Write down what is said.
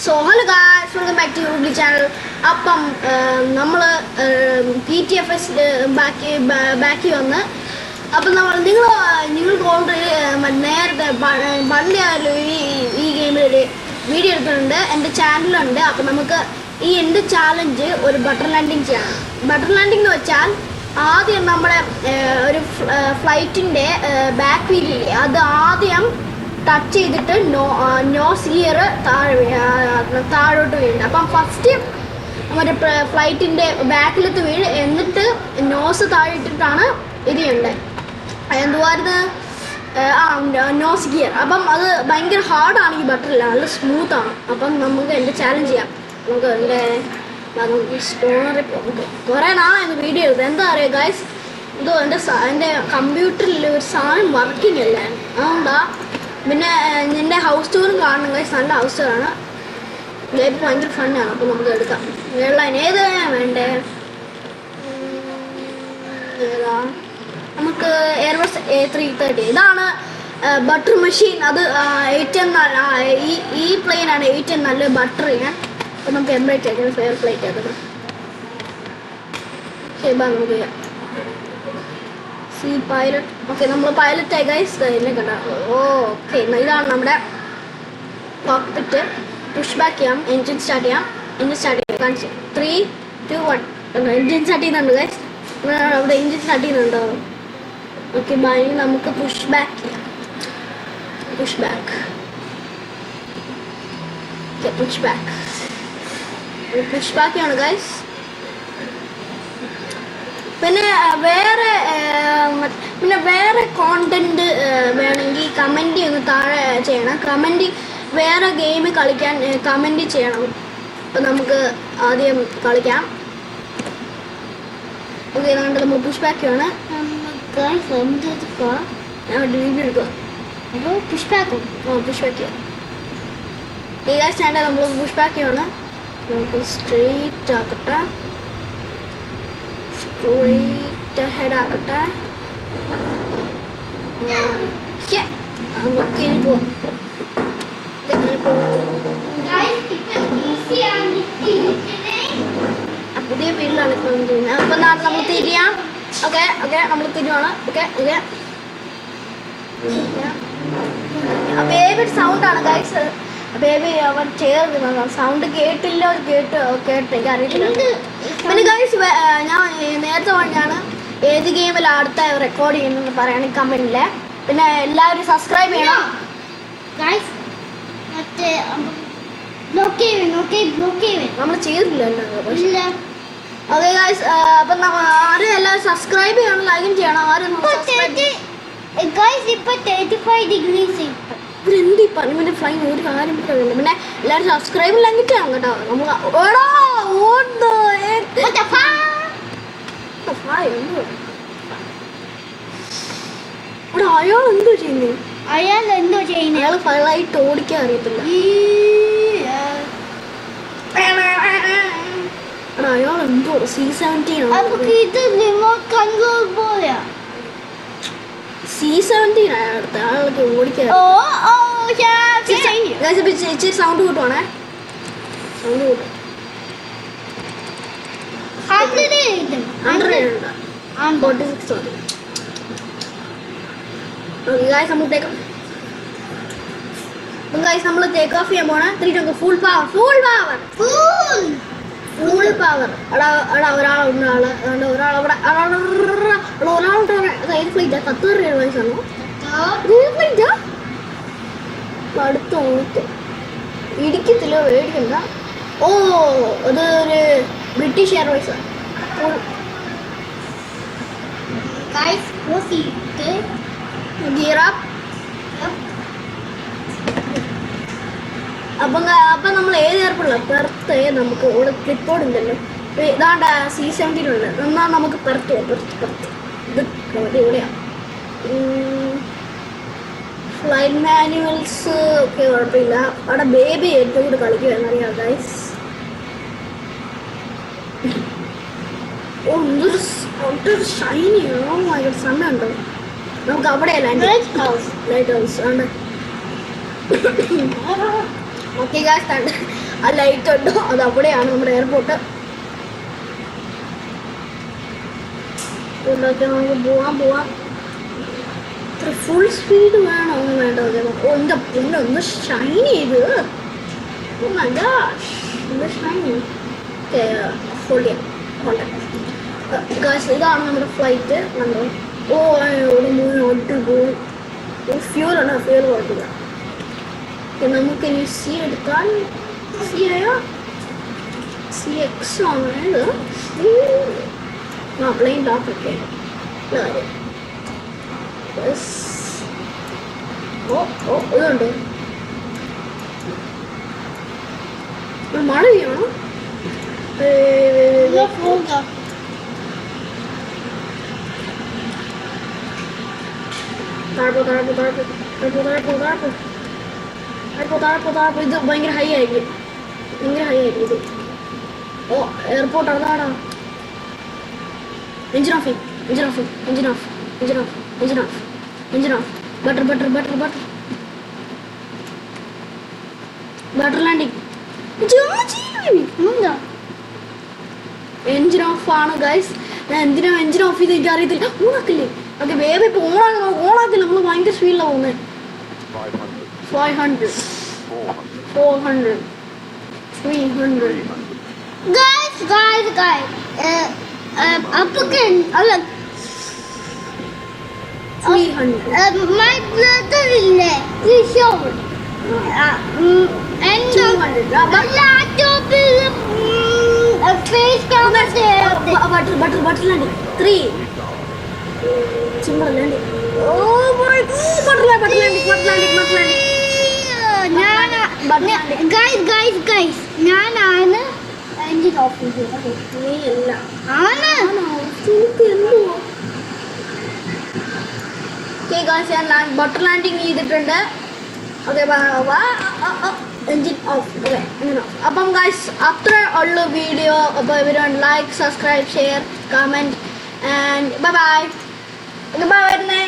So hello guys, welcome back to YouTube channel. അപ്പം നമ്മൾ PTFS ബാക്കി വന്ന് അപ്പം നിങ്ങൾക്ക് ഓൾറെഡി നേരത്തെ പണ്ട് ഈ ഗെയിമിൽ വീഡിയോ എടുത്തിട്ടുണ്ട്, എൻ്റെ ചാനലുണ്ട്. അപ്പം നമുക്ക് ഈ എൻ്റെ ചാലഞ്ച് ഒരു ബട്ടർ ലാൻഡിങ് ചെയ്യണം. ബട്ടർ ലാൻഡിങ് എന്ന് വെച്ചാൽ ആദ്യം നമ്മുടെ ഒരു ഫ്ലൈറ്റിൻ്റെ ബാക്ക് വീലില്ലേ, അത് ആദ്യം ടച്ച് ചെയ്തിട്ട് നോസ് ഗിയർ താഴോട്ട് വീഴും. അപ്പം ഫസ്റ്റ് മറ്റേ ഫ്ലൈറ്റിൻ്റെ ബാക്കിലത്ത് വീഴ്, എന്നിട്ട് നോസ് താഴെയിട്ടിട്ടാണ് ഇത് ചെയ്യേണ്ടത്. എന്തുവായിരുന്നു നോസ് ഗിയർ. അപ്പം അത് ഭയങ്കര ഹാർഡാണ്, ഈ ബട്ടറില്ല, നല്ല സ്മൂത്താണ്. അപ്പം നമുക്ക് എൻ്റെ ചാലഞ്ച് ചെയ്യാം. നമുക്ക് എൻ്റെ സ്റ്റോണറിൽ നമുക്ക് കുറേ നാളായിരുന്നു വീഡിയോ എടുത്തത്. എന്താ പറയുക ഗൈസ്, എന്തോ എൻ്റെ കമ്പ്യൂട്ടറിൽ ഒരു സാധനം വർക്കിംഗ് അല്ല, അതുകൊണ്ടാ. പിന്നെ എൻ്റെ ഹൗസ് ടൂറും കാണണം ഗൈസ്, നല്ല ഹൗസ് ടൂറാണ്. ഗെയിം ഭയങ്കര ഫണ്ണാണ്. അപ്പോൾ നമുക്ക് എടുക്കാം. എയർലൈൻ ഏത് വേണ്ടേ? ഏതാ? നമുക്ക് എയർബസ് A330. ഇതാണ് ബട്ടർ മെഷീൻ. അത് ഏറ്റവും നല്ല ഈ പ്ലെയിനാണ് ഏറ്റവും നല്ല ബട്ടർ ചെയ്യാൻ. അപ്പോൾ നമുക്ക് എംബ്രേറ്റ് ആക്കണം, ഫെയർ ഫ്ലൈറ്റ് ആക്കണം. ശരി, നമുക്ക് ചെയ്യാം. പൈലറ്റ്. ഓക്കെ, നമ്മൾ പൈലറ്റായി ഗൈസ്. എന്നെ കണ്ട. ഓക്കെ, ഇതാണ് നമ്മുടെ കോക്പിറ്റ്. പുഷ് ബാക്ക് ചെയ്യാം, എൻജിൻ സ്റ്റാർട്ട് ചെയ്യാം. കാണിച്ചു 3, 2, 1. എൻജിൻ സ്റ്റാർട്ട് ചെയ്യുന്നുണ്ട് ഗൈസ്. അവിടെ എൻജിൻ സ്റ്റാർട്ട് ചെയ്യുന്നുണ്ടോ? Okay, bye. നമുക്ക് പുഷ് ബാക്ക് ചെയ്യാം. പുഷ് ബാക്ക് ആണ് ഗൈസ്. പിന്നെ വേറെ കോണ്ടന്റ് വേണമെങ്കിൽ കമൻറ്റ് ഒന്ന് താഴെ ചെയ്യണം. വേറെ ഗെയിം കളിക്കാൻ കമൻറ്റ് ചെയ്യണം. അപ്പം നമുക്ക് ആദ്യം കളിക്കാം. ഓക്കെ, അതുകൊണ്ട് നമ്മൾ പുഷ് ബാക്ക് ആണ്. എടുക്കുക. അപ്പോൾ പുഷ് ബാക്ക് ചെയ്യാം. ഈ സ്റ്റാൻഡ് നമ്മൾ പുഷ് ബാക്ക് ആണ്. നമുക്ക് സ്ട്രെയിറ്റ് ആക്കട്ടെ, സ്ട്രെയിറ്റ് ഹെഡ് ആക്കട്ടെ. നമുക്ക് ഇനി പോവാം. പുതിയ വീട്ടിലാണ് ഇപ്പം ചെയ്യുന്നത്. അപ്പം നമ്മൾ തിരിയാം. ഓക്കെ, നമ്മൾ തിരിയാണ്. ഓക്കെ, ബേബി സൗണ്ടാണ് ഗൈസ്. ബേബി അവൻ ചേർന്ന് സൗണ്ട് കേട്ടില്ല, കേട്ട് എനിക്ക് അറിയില്ല. പിന്നെ ഗൈസ്, ഞാൻ നേരത്തെ പറഞ്ഞാണ് ഏത് ഗെയിമിലാണ് അടുത്ത റെക്കോർഡ് ചെയ്യുന്നതെന്ന് പറയുകയാണെങ്കിൽ കമൻറ്റിൽ. പിന്നെ എല്ലാവരും സബ്സ്ക്രൈബ് ചെയ്യണം ഗൈസ്. നമ്മൾ ചെയ്തിട്ടില്ല. ഓക്കെ ഗൈസ്, അപ്പം ആരും എല്ലാവരും സബ്സ്ക്രൈബ് ചെയ്യണം, ലൈക്കും ചെയ്യണം. ആരും എന്ത് പറഞ്ഞ ഫ്ലൈ ഒരു കാര്യം പറയുന്നില്ല. പിന്നെ എല്ലാവരും സബ്സ്ക്രൈബ് ലൈക്ക് ചെയ്യണം കേട്ടോ. നമുക്ക് അയാൾ എന്തോ ചെയ്യുന്നത്? അയാൾ ഫ്ലൈറ്റ് ഓടിക്കാൻ അറിയത്തില്ല. അയാൾ എന്തോ C-17 അയാൾക്ക് ഓടിക്കാൻ. ഇച്ചിരി സൗണ്ട് കൂട്ടുവാണേ, സൗണ്ട് കൂട്ടും. 46 മതി. നമ്മൾ ടേക്ക് ഓഫ് ചെയ്യാൻ പോണേ. 3, 2, ഫുൾ പവർ. ഒരാളുണ്ട്. ഫ്ലൈറ്റാ 10 എയർലൈൻസാണോ? ഫ്ലൈറ്റാ അടുത്ത ഇടിക്കത്തില്ല, മേടിക്കണ്ട. അത് ഒരു ബ്രിട്ടീഷ് എയർവേസ്. അപ്പം നമ്മൾ ഏത് എയർപോർട്ടില്ല പെർത്ത്. നമുക്ക് ഇവിടെ ക്ലിപ്പോർഡ് ഉണ്ടല്ലോ, ഇതാണ്ട് C-17 ഉണ്ട്. എന്നാൽ നമുക്ക് പെർത്ത് ഇത് ഇവിടെയാണ്. ഫ്ലൈറ്റ് മാനുവൽസ് ഒക്കെ കുഴപ്പമില്ല. അവിടെ ബേബി ഏറ്റവും കൂടെ കളിക്കുമെന്നറിയാം ഗൈസ്. എന്തൊരു ഷൈനിയാണോ ഭയങ്കര സണ്ണുണ്ടോ. നമുക്ക് അവിടെയല്ല ലൈറ്റ് ഹൗസ് ആണ്. ഓക്കെ ഗായ്സ്, ആ ലൈറ്റ് ഉണ്ടോ അത് അവിടെയാണ് നമ്മുടെ എയർപോർട്ട്. ഇതിലൊക്കെ നമുക്ക് പോവാം. ഇത്ര ഫുൾ സ്പീഡ് വേണോ ഒന്നും വേണ്ട. എൻ്റെ പൊന്നെ ഒന്ന് ഷൈൻ ചെയ്ത്. ഓ മൈ ഗോഷ്, ഒന്ന് ഷൈൻ ചെയ്യും. ഗായ്സ് ഇതാണ് നമ്മുടെ ഫ്ലൈറ്റ്. കണ്ടോ? ഓ ഒരു അടിപൊളി ഫ്യൂലാണ്. ഫ്യൂൽ കുഴപ്പമില്ല. നമുക്ക് ഇനി സി എടുക്കാൻ. സി ആയോ CX ആണ് ഇത്. പ്ലെയിൻ ഡോക്ടർ ഇതുണ്ട്. മഴ പെയ്യണോ? ഇത് ഭയങ്കര ഹൈ ആയിരിക്കും. ഇത്. ഓ എയർപോർട്ട് അതാടാ. Engine off. Butter landing. Engine off ആണ് ഗൈസ്. ഞാൻ എന്തിനാ എഞ്ചിൻ ഓഫ് ചെയ്ത് എനിക്ക് അറിയത്തില്ല. ഓണാക്കില്ലേ? ഓക്കെ വേറെ ഇപ്പോൾ ഓണാക്കില്ല. നമ്മൾ ഭയങ്കര സ്പീഡിലാണ് പോകുന്നത്. 500 400 300 Guys. Applicant, 300 my brother is there. He's showing. And 200 laptop is a face camera there. butter landing 3 chimber landing. Oh my god, butter landing. Guys, ഞാനാണ് എഞ്ചിൻ ഓഫ് ചെയ്തത്. നീ അല്ല. ഞാൻ ബട്ടർ ലാൻഡിങ് ചെയ്തിട്ടുണ്ട്. Okay engine off. ഓക്കെ അപ്പം guys അത്ര ഉള്ള video. അപ്പോൾ everyone like, subscribe, share, comment and bye bye. വരുന്നേ.